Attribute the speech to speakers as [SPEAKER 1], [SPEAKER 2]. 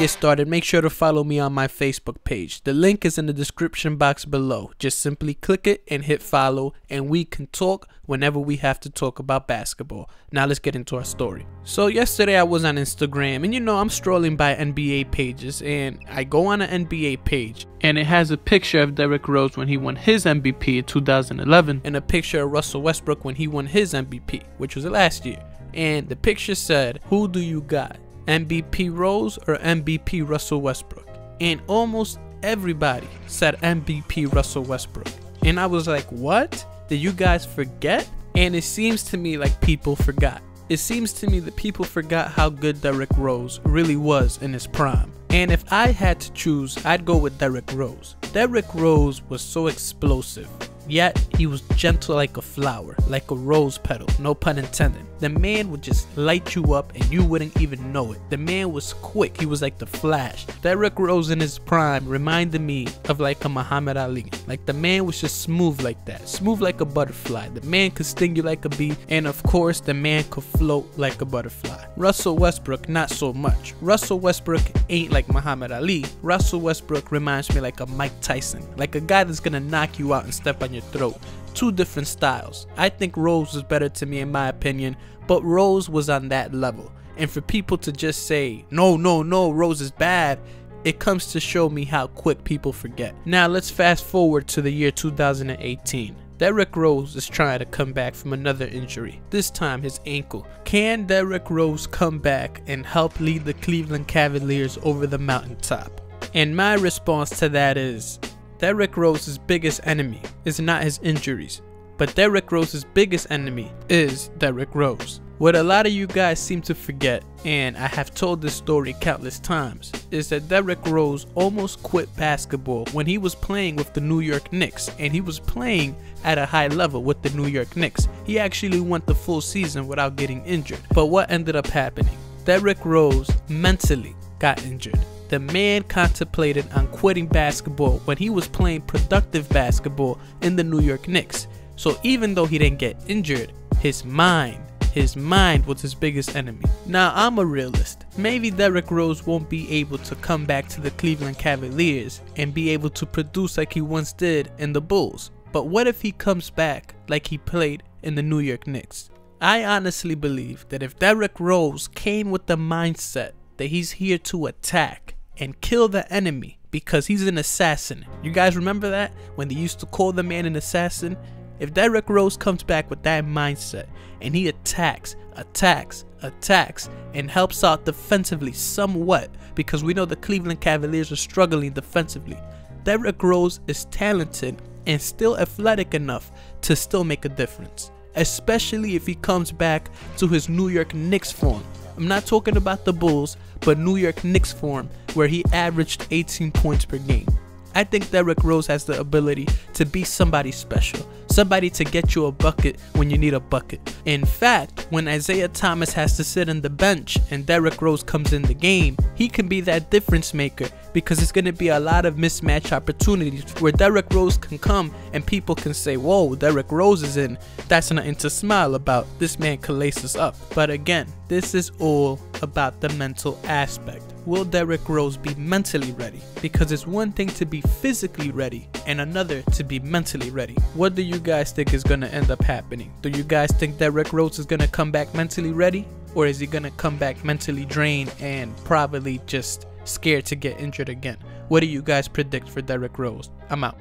[SPEAKER 1] get started, make sure to follow me on my Facebook page. The link is in the description box below. Just simply click it and hit follow, and we can talk whenever we have to talk about basketball. Now let's get into our story. So yesterday I was on Instagram, and you know, I'm strolling by NBA pages, and I go on an NBA page, and it has a picture of Derrick Rose when he won his MVP in 2011, and a picture of Russell Westbrook when he won his MVP, which was last year. And the picture said, "Who do you got? MVP Rose or MVP Russell Westbrook?" And almost everybody said MVP Russell Westbrook. And I was like, what? Did you guys forget? And it seems to me like people forgot. It seems to me that people forgot how good Derrick Rose really was in his prime. And if I had to choose, I'd go with Derrick Rose. Derrick Rose was so explosive, yet he was gentle like a flower, like a rose petal, no pun intended. The man would just light you up and you wouldn't even know it. The man was quick, he was like the Flash. Derrick Rose in his prime reminded me of like a Muhammad Ali. Like the man was just smooth like that, smooth like a butterfly. The man could sting you like a bee, and of course the man could float like a butterfly. Russell Westbrook, not so much. Russell Westbrook ain't like Muhammad Ali. Russell Westbrook reminds me like a Mike Tyson, like a guy that's gonna knock you out and step on your throat. Two different styles. I think Rose was better to me in my opinion, but Rose was on that level. And for people to just say, no, Rose is bad, it comes to show me how quick people forget. Now let's fast forward to the year 2018. Derrick Rose is trying to come back from another injury, this time his ankle. Can Derrick Rose come back and help lead the Cleveland Cavaliers over the mountaintop? And my response to that is, Derrick Rose's biggest enemy is not his injuries, but Derrick Rose's biggest enemy is Derrick Rose. What a lot of you guys seem to forget, and I have told this story countless times, is that Derrick Rose almost quit basketball when he was playing with the New York Knicks, and he was playing at a high level with the New York Knicks. He actually went the full season without getting injured. But what ended up happening? Derrick Rose mentally got injured. The man contemplated on quitting basketball when he was playing productive basketball in the New York Knicks. So even though he didn't get injured, his mind was his biggest enemy. Now I'm a realist. Maybe Derrick Rose won't be able to come back to the Cleveland Cavaliers and be able to produce like he once did in the Bulls. But what if he comes back like he played in the New York Knicks? I honestly believe that if Derrick Rose came with the mindset that he's here to attack and kill the enemy because he's an assassin. You guys remember that? When they used to call the man an assassin? If Derrick Rose comes back with that mindset and he attacks, and helps out defensively somewhat, because we know the Cleveland Cavaliers are struggling defensively. Derrick Rose is talented and still athletic enough to still make a difference, especially if he comes back to his New York Knicks form. I'm not talking about the Bulls, but New York Knicks form, where he averaged 18 points per game. I think Derrick Rose has the ability to be somebody special, somebody to get you a bucket when you need a bucket. In fact, when Isaiah Thomas has to sit on the bench and Derrick Rose comes in the game, he can be that difference maker, because it's going to be a lot of mismatch opportunities where Derrick Rose can come and people can say, whoa, Derrick Rose is in. That's nothing to smile about. This man can lace us up. But again, this is all about the mental aspect. Will Derrick Rose be mentally ready? Because it's one thing to be physically ready and another to be mentally ready. What do you guys think is going to end up happening? Do you guys think Derrick Rose is going to come back mentally ready? Or is he going to come back mentally drained and probably just scared to get injured again? What do you guys predict for Derrick Rose? I'm out.